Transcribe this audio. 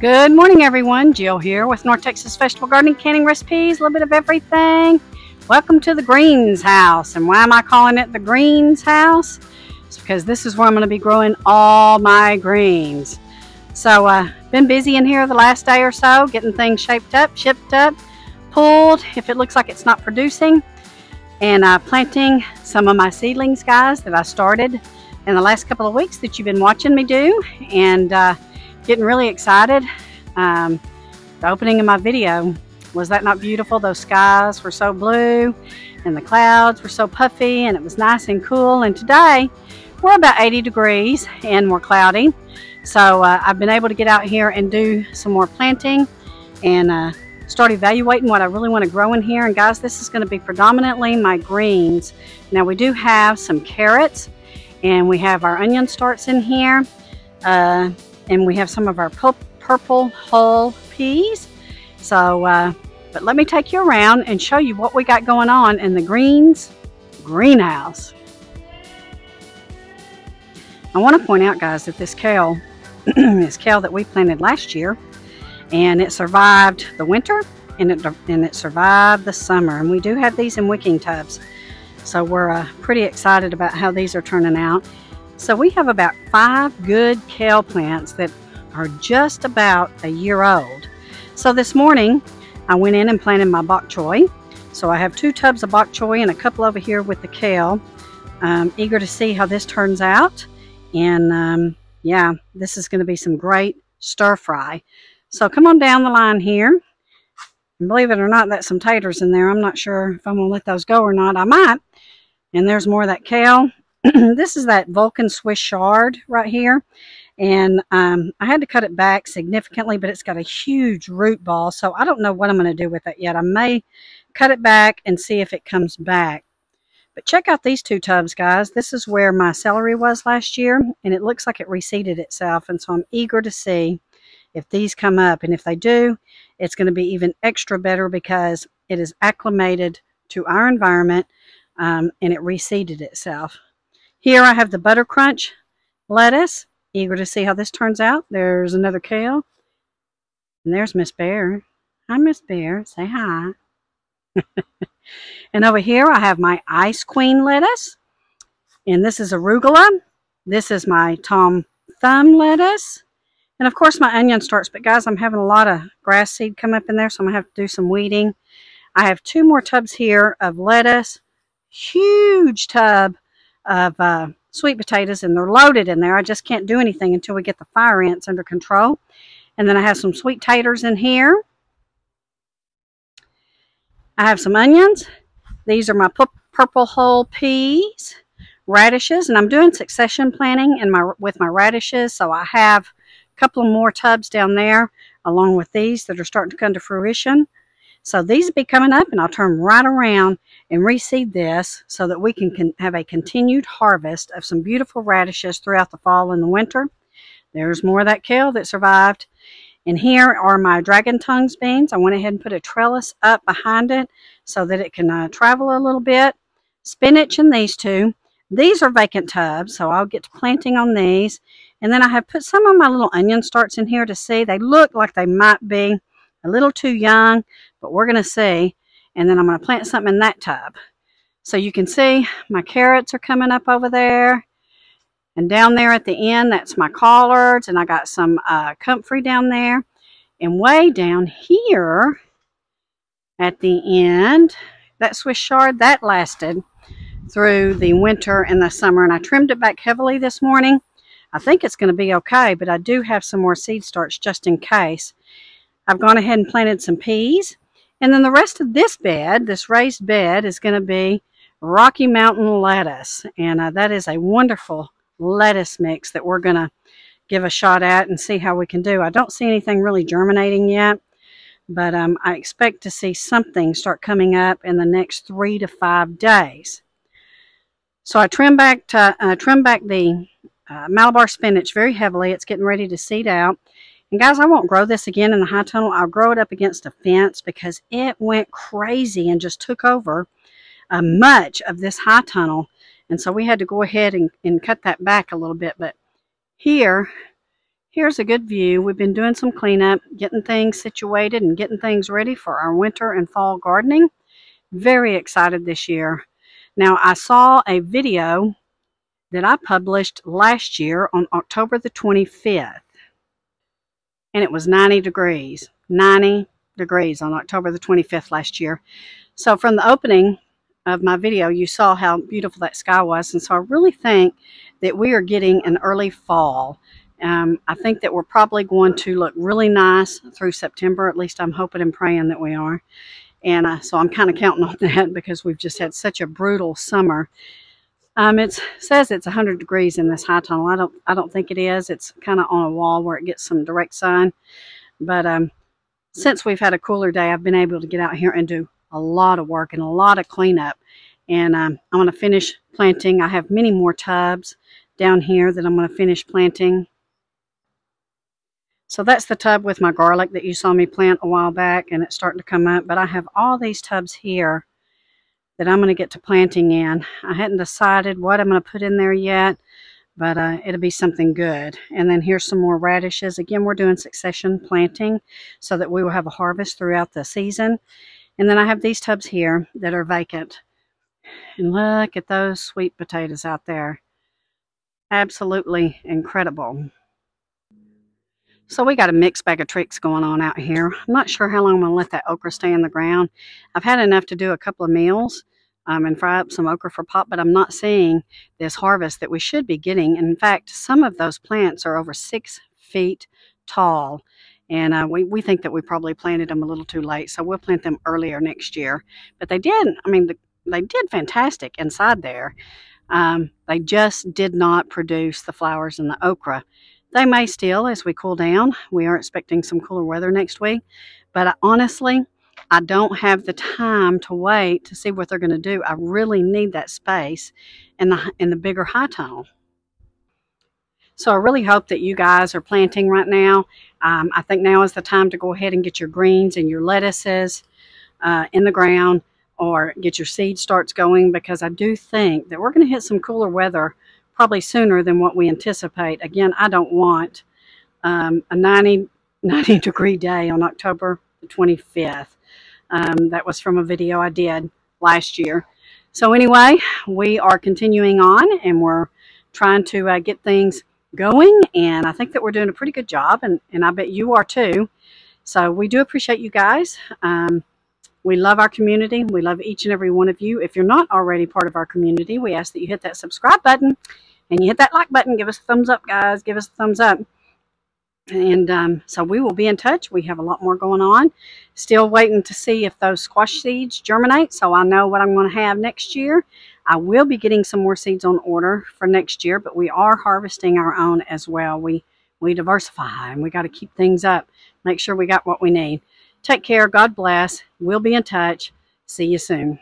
Good morning, everyone. Jill here with North Texas Vegetable Gardening, Canning Recipes, a little bit of everything. Welcome to the Greens House. And why am I calling it the Greens House? It's because this is where I'm going to be growing all my greens. So, been busy in here the last day or so, getting things shaped up, shipped up, pulled if it looks like it's not producing, and planting some of my seedlings, guys, that I started in the last couple of weeks that you've been watching me do, and getting really excited. The opening of my video, was that not beautiful? Those skies were so blue and the clouds were so puffy and it was nice and cool. And today we're about 80 degrees and more cloudy. So I've been able to get out here and do some more planting and start evaluating what I really want to grow in here. And guys, this is going to be predominantly my greens. Now we do have some carrots and we have our onion starts in here. And we have some of our purple whole peas. So, but let me take you around and show you what we got going on in the greenhouse. I want to point out, guys, that this kale is kale that we planted last year, and it survived the winter and it survived the summer. And we do have these in wicking tubs, so we're pretty excited about how these are turning out. So we have about 5 good kale plants that are just about a year old. So this morning I went in and planted my bok choy. So I have 2 tubs of bok choy and a couple over here with the kale. Eager to see how this turns out. And yeah, this is going to be some great stir fry. So come on down the line here. And believe it or not, that's some taters in there. I'm not sure if I'm going to let those go or not. I might. And there's more of that kale. This is that Vulcan Swiss chard right here, and I had to cut it back significantly, but it's got a huge root ball, so I don't know what I'm going to do with it yet. I may cut it back and see if it comes back. But check out these 2 tubs, guys. This is where my celery was last year, and it looks like it reseeded itself, and so I'm eager to see if these come up. And if they do, it's going to be even extra better because it is acclimated to our environment, and it reseeded itself. Here I have the Buttercrunch Lettuce. Eager to see how this turns out. There's another kale. And there's Miss Bear. Hi, Miss Bear. Say hi. And over here I have my Ice Queen lettuce. And this is arugula. This is my Tom Thumb lettuce. And of course my onion starts. But guys, I'm having a lot of grass seed come up in there, so I'm going to have to do some weeding. I have 2 more tubs here of lettuce. Huge tub of sweet potatoes, and they're loaded in there. I just can't do anything until we get the fire ants under control. And then I have some sweet taters in here. I have some onions. These are my purple whole peas, radishes, and I'm doing succession planting with my radishes, so I have a couple of more tubs down there along with these that are starting to come to fruition. So these will be coming up, and I'll turn right around and reseed this so that we can have a continued harvest of some beautiful radishes throughout the fall and the winter. There's more of that kale that survived. And here are my dragon tongues beans. I went ahead and put a trellis up behind it so that it can travel a little bit. Spinach in these 2. These are vacant tubs, so I'll get to planting on these. And then I have put some of my little onion starts in here to see. They look like they might be a little too young, but we're going to see. And then I'm going to plant something in that tub. So you can see my carrots are coming up over there. And down there at the end, that's my collards. And I got some comfrey down there. And way down here at the end, that Swiss chard, that lasted through the winter and the summer. And I trimmed it back heavily this morning. I think it's going to be okay, but I do have some more seed starts just in case. I've gone ahead and planted some peas. And then the rest of this bed, this raised bed, is going to be Rocky Mountain lettuce. And that is a wonderful lettuce mix that we're going to give a shot at and see how we can do. I don't see anything really germinating yet, but I expect to see something start coming up in the next 3 to 5 days. So I trimmed back the Malabar spinach very heavily. It's getting ready to seed out. And guys, I won't grow this again in the high tunnel. I'll grow it up against a fence because it went crazy and just took over much of this high tunnel. And so we had to go ahead and cut that back a little bit. But here here's a good view. We've been doing some cleanup, getting things situated and getting things ready for our winter and fall gardening. Very excited this year. Now, I saw a video that I published last year on October the 25th, and it was 90 degrees. 90 degrees on October the 25th last year. So from the opening of my video, you saw how beautiful that sky was, and so I really think that we are getting an early fall. I think that we're probably going to look really nice through September. At least I'm hoping and praying that we are. And so I'm kind of counting on that because we've just had such a brutal summer. It says it's 100 degrees in this high tunnel. I don't think it is. It's kind of on a wall where it gets some direct sun. But since we've had a cooler day, I've been able to get out here and do a lot of work and a lot of cleanup. And I'm going to finish planting. I have many more tubs down here that I'm going to finish planting. So that's the tub with my garlic that you saw me plant a while back, and it's starting to come up. But I have all these tubs here that I'm going to get to planting in. I hadn't decided what I'm going to put in there yet, but it'll be something good. And then here's some more radishes. Again, we're doing succession planting so that we will have a harvest throughout the season. And then I have these tubs here that are vacant. And look at those sweet potatoes out there. Absolutely incredible. So we got a mixed bag of tricks going on out here. I'm not sure how long I'm going to let that okra stay in the ground. I've had enough to do a couple of meals and fry up some okra for pop, but I'm not seeing this harvest that we should be getting. In fact, some of those plants are over 6 feet tall, and we think that we probably planted them a little too late, so we'll plant them earlier next year. But they did, they did fantastic inside there. They just did not produce the flowers in the okra. They may still as we cool down. We are expecting some cooler weather next week. But honestly, I don't have the time to wait to see what they're going to do. I really need that space in the bigger high tunnel. So I really hope that you guys are planting right now. I think now is the time to go ahead and get your greens and your lettuces in the ground, or get your seed starts going, because I do think that we're going to hit some cooler weather probably sooner than what we anticipate. Again, I don't want a 90 degree day on October the 25th. That was from a video I did last year. So anyway, we are continuing on, and we're trying to get things going, and I think that we're doing a pretty good job, and I bet you are too. So we do appreciate you guys. We love our community. We love each and every one of you. If you're not already part of our community, we ask that you hit that subscribe button and you hit that like button. Give us a thumbs up, guys. Give us a thumbs up. And so we will be in touch. We have a lot more going on. Still waiting to see if those squash seeds germinate, so I know what I'm going to have next year. I will be getting some more seeds on order for next year, but we are harvesting our own as well. We diversify, and we got to keep things up. Make sure we got what we need. Take care. God bless. We'll be in touch. See you soon.